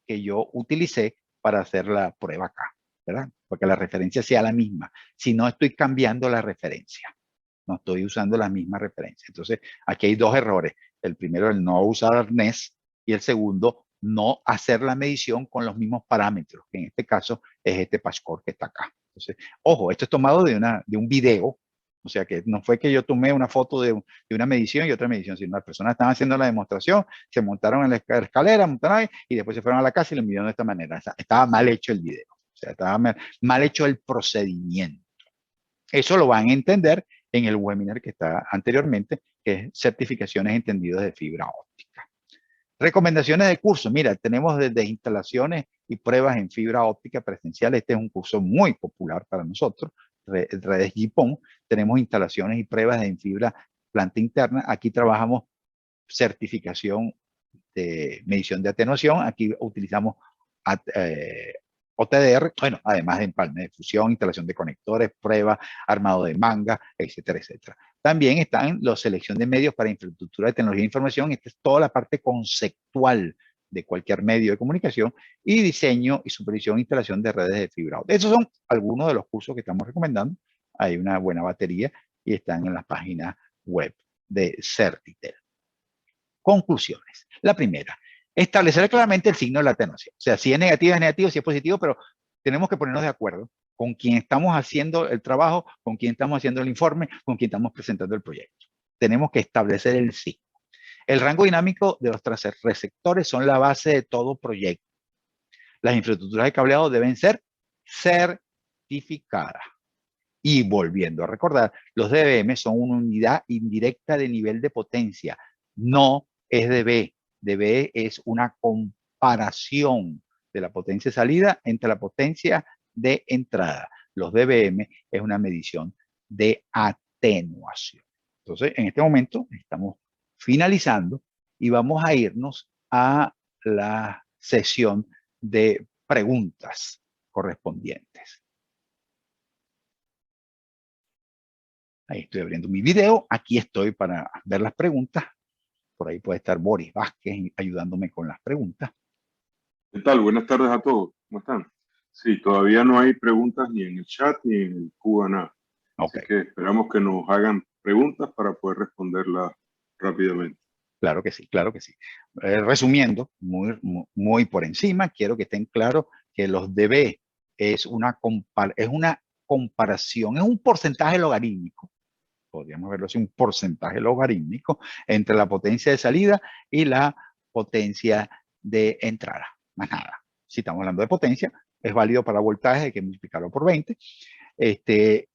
Speaker 1: que yo utilicé para hacer la prueba acá, ¿verdad? Porque la referencia sea la misma. Si no, estoy cambiando la referencia. No estoy usando la misma referencia. Entonces, aquí hay 2 errores. El primero, el no usar arnés, y el segundo, no hacer la medición con los mismos parámetros, que en este caso es este patch cord que está acá. Entonces, ojo, esto es tomado de un video, o sea que no fue que yo tomé una foto de una medición y otra medición, sino las personas estaban haciendo la demostración, se montaron en la escalera, montaron ahí, y después se fueron a la casa y lo enviaron de esta manera. Estaba mal hecho el video, o sea, estaba mal hecho el procedimiento. Eso lo van a entender en el webinar que está anteriormente, que es certificaciones entendidas de fibra óptica. Recomendaciones de curso. Mira, tenemos desde instalaciones y pruebas en fibra óptica presencial. Este es un curso muy popular para nosotros, redes GPON. Tenemos instalaciones y pruebas en fibra planta interna. Aquí trabajamos certificación de medición de atenuación. Aquí utilizamos OTDR, bueno, además de empalme de fusión, instalación de conectores, prueba, armado de manga, etcétera, etcétera. También están la selección de medios para infraestructura de tecnología de información. Esta es toda la parte conceptual de cualquier medio de comunicación, y diseño y supervisión e instalación de redes de fibra óptica. Esos son algunos de los cursos que estamos recomendando. Hay una buena batería y están en las páginas web de Certitel. Conclusiones. La primera, establecer claramente el signo de la atenuación. O sea, si es negativo, si es positivo, pero tenemos que ponernos de acuerdo con quién estamos haciendo el trabajo, con quién estamos haciendo el informe, con quién estamos presentando el proyecto. Tenemos que establecer el signo. El rango dinámico de los receptores son la base de todo proyecto. Las infraestructuras de cableado deben ser certificadas. Y volviendo a recordar, los dBm son una unidad indirecta de nivel de potencia, no es dB. dB es una comparación de la potencia de salida entre la potencia de entrada. Los dBm es una medición de atenuación. Entonces, en este momento estamos finalizando y vamos a irnos a la sesión de preguntas correspondientes. Ahí estoy abriendo mi video. Aquí estoy para ver las preguntas. Por ahí puede estar Boris Vázquez ayudándome con las preguntas.
Speaker 2: ¿Qué tal? Buenas tardes a todos. ¿Cómo están? Sí, todavía no hay preguntas ni en el chat ni en el Q&A.
Speaker 1: Okay.
Speaker 2: Así que esperamos que nos hagan preguntas para poder responderlas rápidamente.
Speaker 1: Claro que sí, claro que sí. Resumiendo, muy por encima, quiero que estén claros que los dB es una comparación, es un porcentaje logarítmico. Podríamos verlo así, un porcentaje logarítmico entre la potencia de salida y la potencia de entrada. Más nada. Si estamos hablando de potencia, es válido para voltaje, hay que multiplicarlo por 20.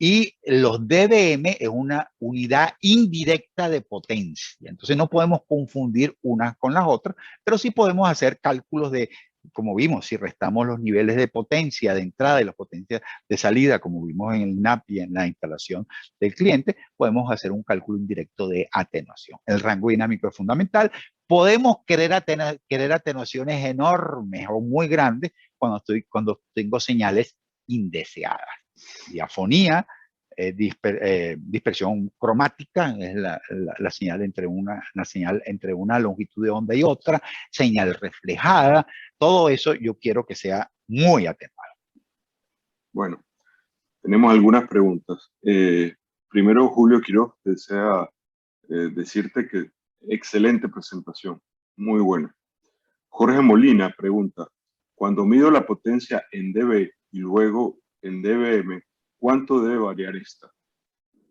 Speaker 1: Y los dBm es una unidad indirecta de potencia. Entonces no podemos confundir unas con las otras, pero sí podemos hacer cálculos de, como vimos, si restamos los niveles de potencia de entrada y las potencias de salida, como vimos en el NAP y en la instalación del cliente, podemos hacer un cálculo indirecto de atenuación. El rango dinámico es fundamental. Podemos querer atenuaciones enormes o muy grandes cuando tengo señales indeseadas. Diafonía, dispersión cromática, es la señal entre una longitud de onda y otra, señal reflejada, todo eso yo quiero que sea muy atenuado.
Speaker 2: Bueno, tenemos algunas preguntas. Primero, Julio Quiroz desea decirte que excelente presentación, muy buena. Jorge Molina pregunta, cuando mido la potencia en dB y luego en dBm, ¿cuánto debe variar esta?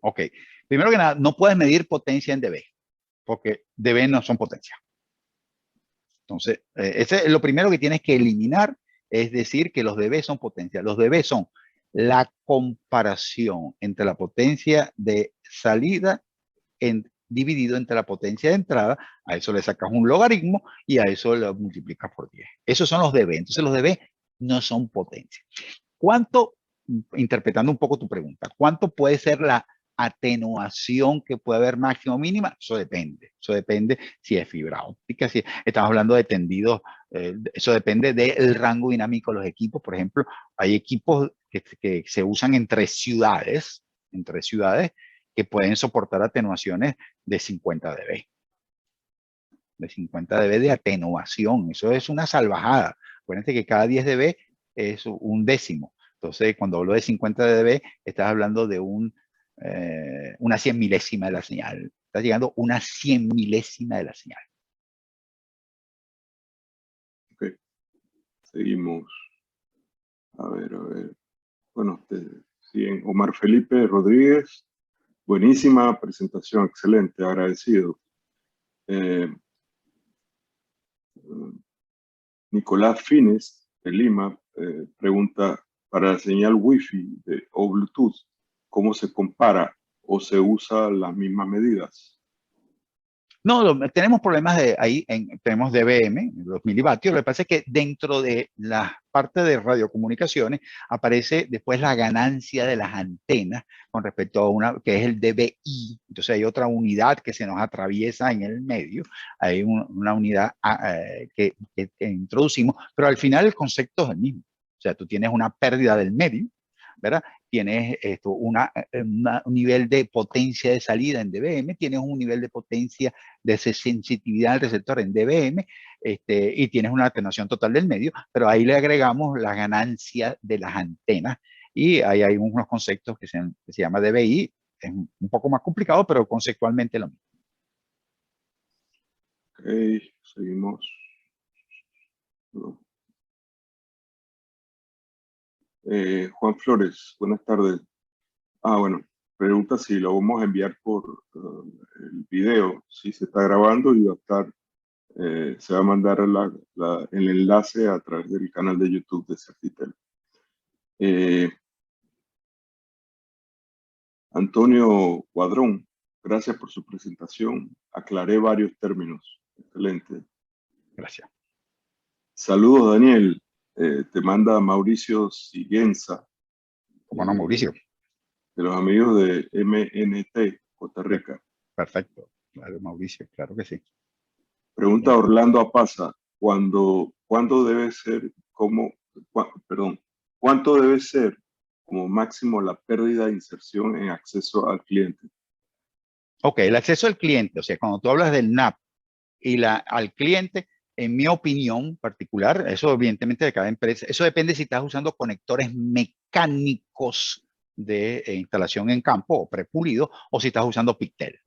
Speaker 1: Ok, primero que nada, no puedes medir potencia en dB, porque dB no son potencia. Entonces, ese es lo primero que tienes que eliminar, es decir, que los dB son potencia. Los dB son la comparación entre la potencia de salida dividido entre la potencia de entrada. A eso le sacas un logaritmo y a eso lo multiplicas por 10. Esos son los dB. Entonces, los dB no son potencia. ¿Cuánto, interpretando un poco tu pregunta, cuánto puede ser la atenuación que puede haber máxima o mínima? Eso depende. Eso depende si es fibra óptica, si estamos hablando de tendidos. Eso depende del rango dinámico de los equipos. Por ejemplo, hay equipos que se usan entre ciudades que pueden soportar atenuaciones de 50 dB. De 50 dB de atenuación. Eso es una salvajada. Acuérdense que cada 10 dB es un décimo. Entonces, cuando hablo de 50 dB, estás hablando de una 100 milésima de la señal. Estás llegando a una 100 milésima de la señal.
Speaker 2: Ok. Seguimos. A ver. Bueno, siguen Omar Felipe Rodríguez. Buenísima presentación, excelente, agradecido. Nicolás Fines, de Lima, pregunta, para la señal Wi-Fi o Bluetooth, ¿cómo se compara o se usa las mismas medidas?
Speaker 1: No, tenemos problemas ahí, tenemos dBm, los milivatios. Lo que pasa es que dentro de la parte de radiocomunicaciones aparece después la ganancia de las antenas con respecto a una que es el dBi. Entonces hay otra unidad que se nos atraviesa en el medio. Hay una unidad que introducimos, pero al final el concepto es el mismo. O sea, tú tienes una pérdida del medio, ¿verdad? Tienes un nivel de potencia de salida en dBm, tienes un nivel de potencia de sensitividad al receptor en dBm, y tienes una atenuación total del medio, pero ahí le agregamos la ganancia de las antenas y ahí hay unos conceptos que se llama dBi, es un poco más complicado, pero conceptualmente lo mismo.
Speaker 2: Ok, seguimos. Juan Flores, buenas tardes. Bueno, pregunta si lo vamos a enviar por el video, si se está grabando y va a estar, se va a mandar el enlace a través del canal de YouTube de Certitel. Antonio Cuadrón, gracias por su presentación. Aclaré varios términos. Excelente.
Speaker 1: Gracias.
Speaker 2: Saludos, Daniel. Te manda Mauricio Siguenza.
Speaker 1: ¿Cómo no, Mauricio?
Speaker 2: De los amigos de MNT, Costa Rica.
Speaker 1: Perfecto. Claro, Mauricio, claro que sí.
Speaker 2: Pregunta Orlando Apaza, ¿cuánto debe ser cuánto debe ser como máximo la pérdida de inserción en acceso al cliente?
Speaker 1: Ok, el acceso al cliente, o sea, cuando tú hablas del NAP y al cliente, en mi opinión particular, eso evidentemente de cada empresa, eso depende si estás usando conectores mecánicos de instalación en campo o prepulido o si estás usando Pictel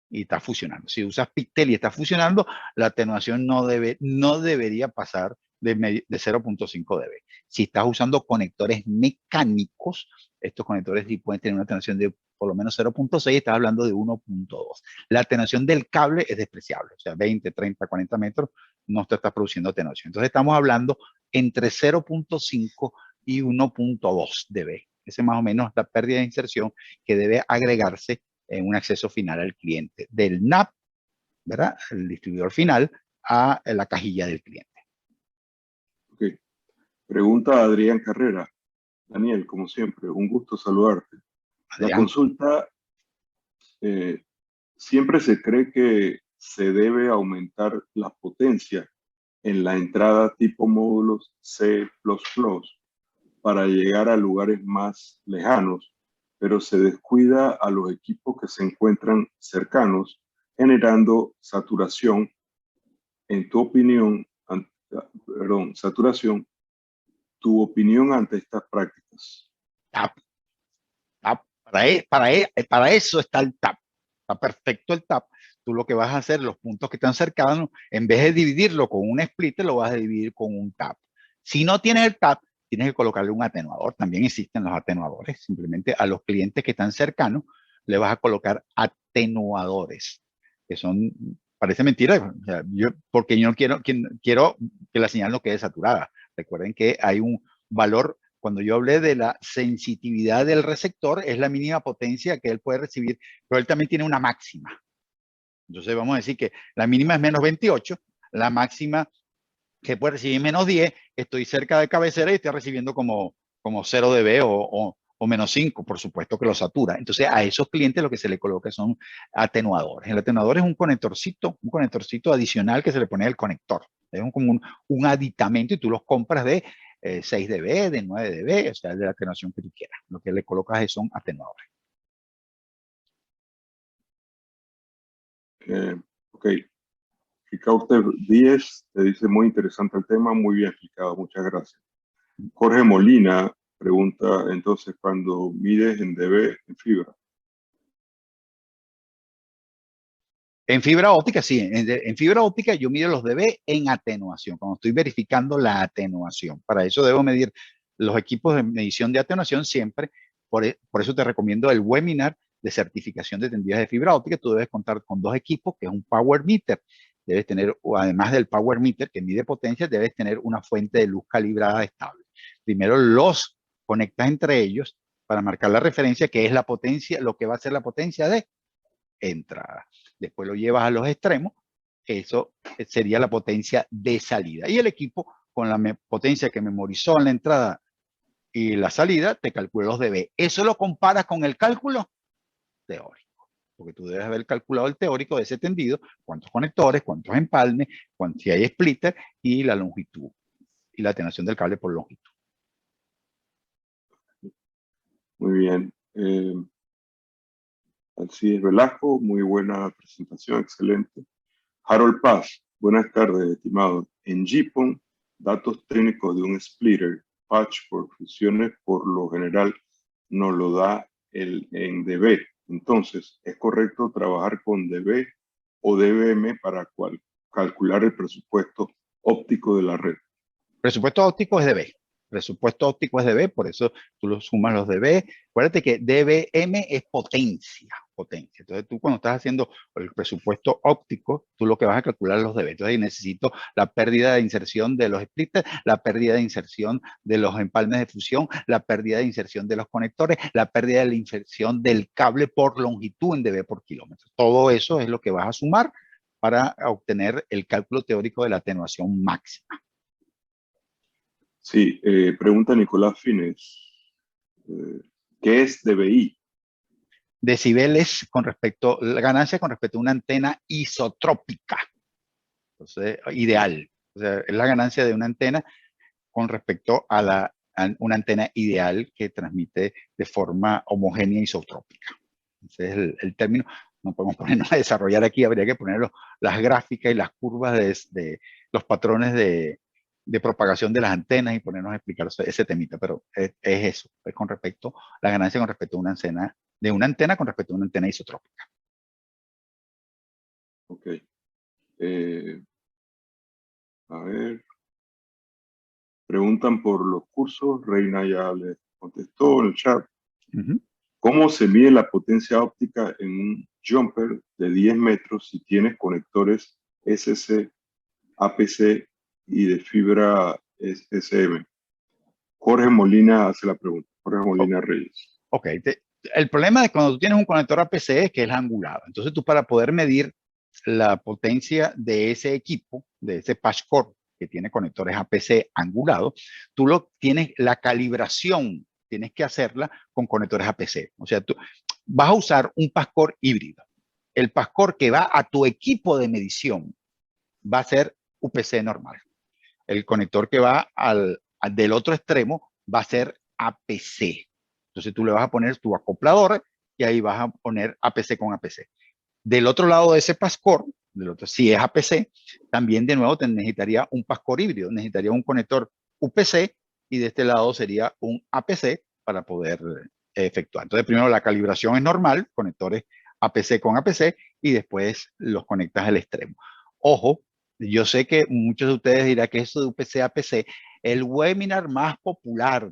Speaker 1: y está fusionando. Si usas Pictel y está fusionando, la atenuación no debería pasar de 0.5 dB. Si estás usando conectores mecánicos, estos conectores sí pueden tener una atenuación de por lo menos 0.6, estás hablando de 1.2. La atenuación del cable es despreciable, o sea, 20, 30, 40 metros no te está produciendo atenuación. Entonces estamos hablando entre 0.5 y 1.2 dB. Ese más o menos la pérdida de inserción que debe agregarse en un acceso final al cliente, del NAP, ¿verdad? El distribuidor final, a la cajilla del cliente.
Speaker 2: Ok. Pregunta Adrián Carrera. Daniel, como siempre, un gusto saludarte.
Speaker 1: Adrián.
Speaker 2: La consulta, siempre se cree que se debe aumentar la potencia en la entrada tipo módulos C++ para llegar a lugares más lejanos, pero se descuida a los equipos que se encuentran cercanos, generando saturación. En tu opinión, saturación, tu opinión ante estas prácticas.
Speaker 1: Para eso está el TAP. Está perfecto el TAP. Tú lo que vas a hacer, los puntos que están cercanos, en vez de dividirlo con un splitter, lo vas a dividir con un TAP. Si no tienes el TAP, tienes que colocarle un atenuador. También existen los atenuadores. Simplemente a los clientes que están cercanos le vas a colocar atenuadores, que son, parece mentira, o sea, porque yo no quiero que la señal no quede saturada. Recuerden que hay un valor. Cuando yo hablé de la sensitividad del receptor, es la mínima potencia que él puede recibir, pero él también tiene una máxima. Entonces vamos a decir que la mínima es menos 28, la máxima que puede recibir menos 10, estoy cerca de cabecera y estoy recibiendo como 0 dB o menos 5, por supuesto que lo satura. Entonces a esos clientes lo que se le coloca son atenuadores. El atenuador es un conectorcito adicional que se le pone al conector. Es como un aditamento y tú los compras de 6 dB, de 9 dB, o sea, de la atenuación que tú quieras. Lo que le colocas son atenuadores.
Speaker 2: Ok. Ricauter 10 te dice muy interesante el tema, muy bien explicado, muchas gracias. Jorge Molina pregunta entonces, cuando mides en dB en fibra.
Speaker 1: En fibra óptica, sí. En fibra óptica yo mido los dB en atenuación, cuando estoy verificando la atenuación. Para eso debo medir los equipos de medición de atenuación siempre. Por eso te recomiendo el webinar de certificación de tendidas de fibra óptica. Tú debes contar con 2 equipos, que es un power meter. Debes tener, además del power meter que mide potencia, debes tener una fuente de luz calibrada estable. Primero los conectas entre ellos para marcar la referencia, que es la potencia, lo que va a ser la potencia de entrada. Después lo llevas a los extremos, eso sería la potencia de salida. Y el equipo, con la potencia que memorizó en la entrada y la salida, te calcula los dB. Eso lo comparas con el cálculo teórico, porque tú debes haber calculado el teórico de ese tendido, cuántos conectores, cuántos empalmes, si hay splitter y la longitud y la atenuación del cable por longitud.
Speaker 2: Muy bien. Alcides Velasco, muy buena presentación, excelente. Harold Paz, buenas tardes, estimado. En GPON, datos técnicos de un splitter, patch por fusiones, por lo general nos lo da en dB. Entonces, ¿es correcto trabajar con dB o dBm para calcular el presupuesto óptico de la red?
Speaker 1: Presupuesto óptico es dB. Presupuesto óptico es dB, por eso tú lo sumas los dB. Acuérdate que dBm es potencia. Entonces tú cuando estás haciendo el presupuesto óptico, tú lo que vas a calcular es los dB. Entonces necesito la pérdida de inserción de los splitters, la pérdida de inserción de los empalmes de fusión, la pérdida de inserción de los conectores, la pérdida de la inserción del cable por longitud en dB por kilómetro. Todo eso es lo que vas a sumar para obtener el cálculo teórico de la atenuación máxima.
Speaker 2: Sí, pregunta Nicolás Fines. ¿Qué es DBI?
Speaker 1: Decibeles con respecto, la ganancia con respecto a una antena isotrópica. Entonces, ideal. O sea, es la ganancia de una antena con respecto a una antena ideal que transmite de forma homogénea isotrópica. Ese es el término. No podemos ponernos a desarrollar aquí, habría que poner las gráficas y las curvas de los patrones de propagación de las antenas y ponernos a explicar ese temita, pero es eso, es con respecto, la ganancia con respecto a una antena con respecto a una antena isotrópica.
Speaker 2: Ok. A ver. Preguntan por los cursos, Reina ya les contestó en el chat. ¿Cómo se mide la potencia óptica en un jumper de 10 metros si tienes conectores SC, APC y de fibra SM? Jorge Molina hace la pregunta. Jorge Molina Reyes.
Speaker 1: Ok. El problema de cuando tú tienes un conector APC es que es angulado. Entonces tú, para poder medir la potencia de ese equipo, de ese patch cord que tiene conectores APC angulados, tú la calibración tienes que hacerla con conectores APC. O sea, tú vas a usar un patch cord híbrido. El patch cord que va a tu equipo de medición va a ser UPC normal. El conector que va del otro extremo va a ser APC. Entonces tú le vas a poner tu acoplador y ahí vas a poner APC con APC. Del otro lado de ese pascor, si es APC, también de nuevo te necesitaría un pascor híbrido, necesitaría un conector UPC y de este lado sería un APC para poder efectuar. Entonces, primero la calibración es normal, conectores APC con APC, y después los conectas al extremo. Ojo, yo sé que muchos de ustedes dirán que eso de UPC a APC, el webinar más popular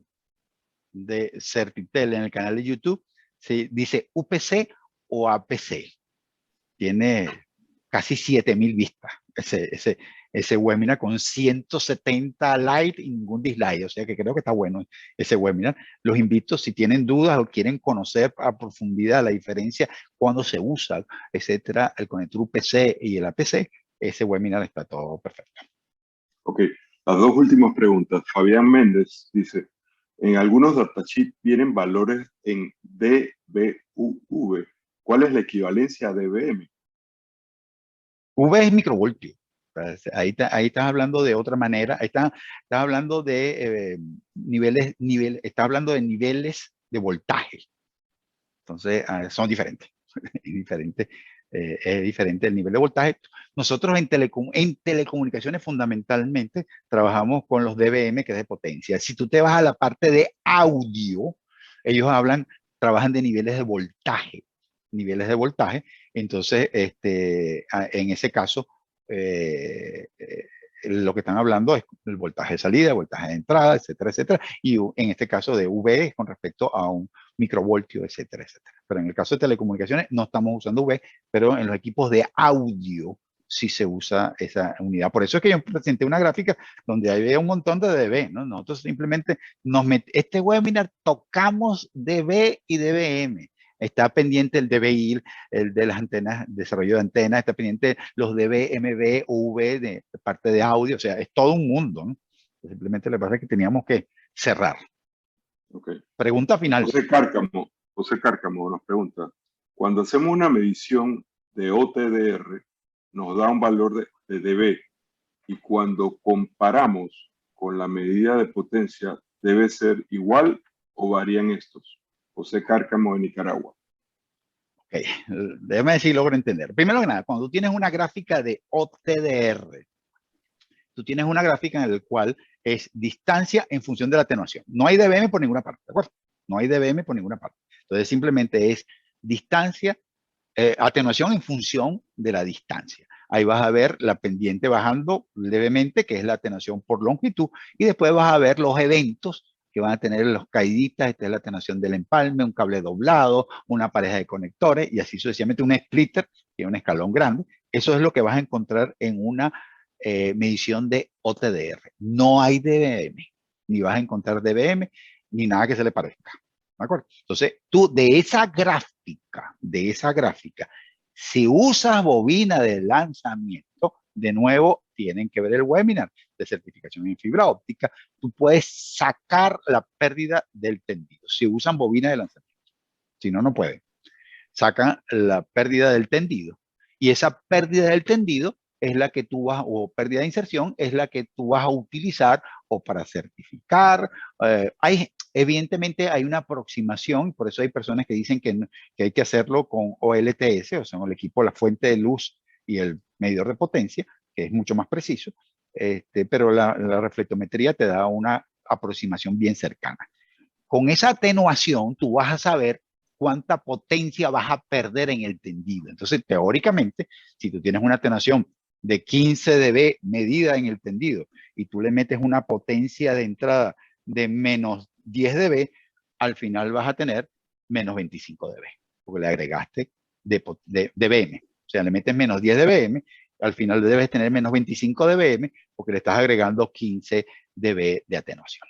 Speaker 1: de Certitel en el canal de YouTube, ¿sí? Dice UPC o APC. Tiene casi 7,000 vistas ese webinar con 170 likes y ningún dislike. O sea que creo que está bueno ese webinar. Los invito, si tienen dudas o quieren conocer a profundidad la diferencia cuando se usa, etcétera, el conector UPC y el APC, ese webinar está todo perfecto.
Speaker 2: Ok, las dos últimas preguntas. Fabián Méndez dice, en algunos datasheets vienen valores en dBUV. ¿Cuál es la equivalencia a dBm?
Speaker 1: V es microvoltio. Ahí estás hablando de otra manera. Estás hablando de estás hablando de niveles de voltaje. Entonces, son diferentes. Es diferente el nivel de voltaje. Nosotros en telecomunicaciones fundamentalmente trabajamos con los dBm, que es de potencia. Si tú te vas a la parte de audio, ellos trabajan de niveles de voltaje. Niveles de voltaje. Entonces, en ese caso, lo que están hablando es el voltaje de salida, el voltaje de entrada, etcétera, etcétera. Y en este caso de V con respecto a un microvoltio, etcétera, etcétera. Pero en el caso de telecomunicaciones no estamos usando V, pero en los equipos de audio sí se usa esa unidad. Por eso es que yo presenté una gráfica donde había un montón de dB, ¿no? Nosotros simplemente este webinar tocamos dB y dBm. Está pendiente el DBI, el de las antenas, desarrollo de antenas, está pendiente los DB, MB, V de parte de audio, o sea, es todo un mundo, ¿no? Simplemente le pasa que teníamos que cerrar.
Speaker 2: Okay.
Speaker 1: Pregunta final.
Speaker 2: José Cárcamo nos pregunta, cuando hacemos una medición de OTDR, nos da un valor de dB, y cuando comparamos con la medida de potencia, ¿debe ser igual o varían estos? José Cárcamo de Nicaragua.
Speaker 1: Ok, déjame ver si logro entender. Primero que nada, cuando tú tienes una gráfica de OTDR, tú tienes una gráfica en la cual es distancia en función de la atenuación. No hay dBm por ninguna parte, ¿de acuerdo? No hay dBm por ninguna parte. Entonces simplemente es distancia, atenuación en función de la distancia. Ahí vas a ver la pendiente bajando levemente, que es la atenuación por longitud, y después vas a ver los eventos que van a tener los caiditas. Esta es la atenuación del empalme, un cable doblado, una pareja de conectores, y así sucesivamente un splitter, que es un escalón grande. Eso es lo que vas a encontrar en una medición de OTDR. No hay dBm, ni vas a encontrar dBm, ni nada que se le parezca. ¿De acuerdo? Entonces, tú de esa gráfica, si usas bobina de lanzamiento, de nuevo, tienen que ver el webinar de certificación en fibra óptica, tú puedes sacar la pérdida del tendido, si usan bobina de lanzamiento. Si no, no pueden. Sacan la pérdida del tendido. Y esa pérdida del tendido es la que tú vas, o pérdida de inserción, es la que tú vas a utilizar o para certificar. Evidentemente hay una aproximación, por eso hay personas que dicen que hay que hacerlo con OLTS, o sea, el equipo, la fuente de luz y el medidor de potencia, que es mucho más preciso, pero la reflectometría te da una aproximación bien cercana. Con esa atenuación, tú vas a saber cuánta potencia vas a perder en el tendido. Entonces, teóricamente, si tú tienes una atenuación de 15 dB medida en el tendido y tú le metes una potencia de entrada de menos 10 dB, al final vas a tener menos 25 dB, porque le agregaste dBm. O sea, le metes menos 10 dBm, al final debes tener menos 25 dBm, porque le estás agregando 15 dB de atenuación.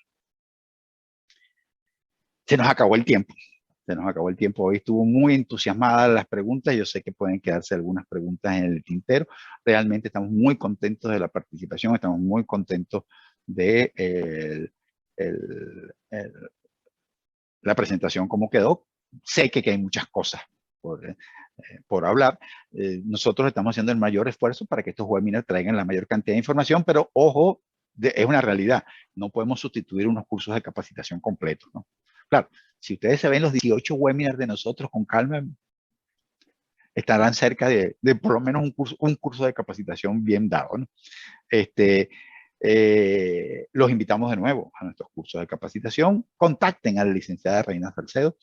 Speaker 1: Se nos acabó el tiempo. Se nos acabó el tiempo. Hoy estuvo muy entusiasmada las preguntas. Yo sé que pueden quedarse algunas preguntas en el tintero. Realmente estamos muy contentos de la participación. Estamos muy contentos de la presentación, cómo quedó. Sé que hay muchas cosas por hablar. Nosotros estamos haciendo el mayor esfuerzo para que estos webinars traigan la mayor cantidad de información, pero ojo, es una realidad. No podemos sustituir unos cursos de capacitación completos, ¿no? Claro, si ustedes se ven los 18 webinars de nosotros con calma, estarán cerca de por lo menos un curso de capacitación bien dado, ¿no? Los invitamos de nuevo a nuestros cursos de capacitación. Contacten a la licenciada Reina Salcedo.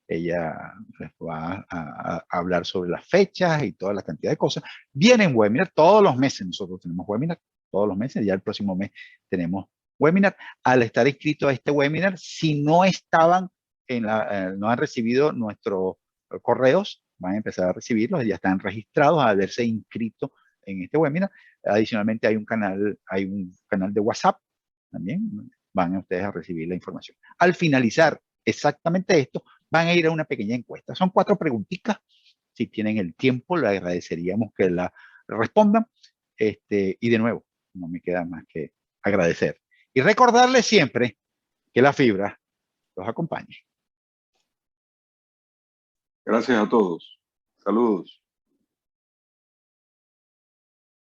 Speaker 1: Ella les va a hablar sobre las fechas y toda la cantidad de cosas. Vienen webinars todos los meses. Nosotros tenemos webinars todos los meses. Ya el próximo mes tenemos webinar. Al estar inscrito a este webinar, si no estaban no han recibido nuestros correos, van a empezar a recibirlos. Ya están registrados a haberse inscrito en este webinar. Adicionalmente hay un canal de WhatsApp también. Van a ustedes a recibir la información. Al finalizar exactamente esto, van a ir a una pequeña encuesta. Son 4 preguntitas. Si tienen el tiempo, le agradeceríamos que la respondan. Y de nuevo, no me queda más que agradecer. Y recordarles siempre que la fibra los acompañe.
Speaker 2: Gracias a todos. Saludos.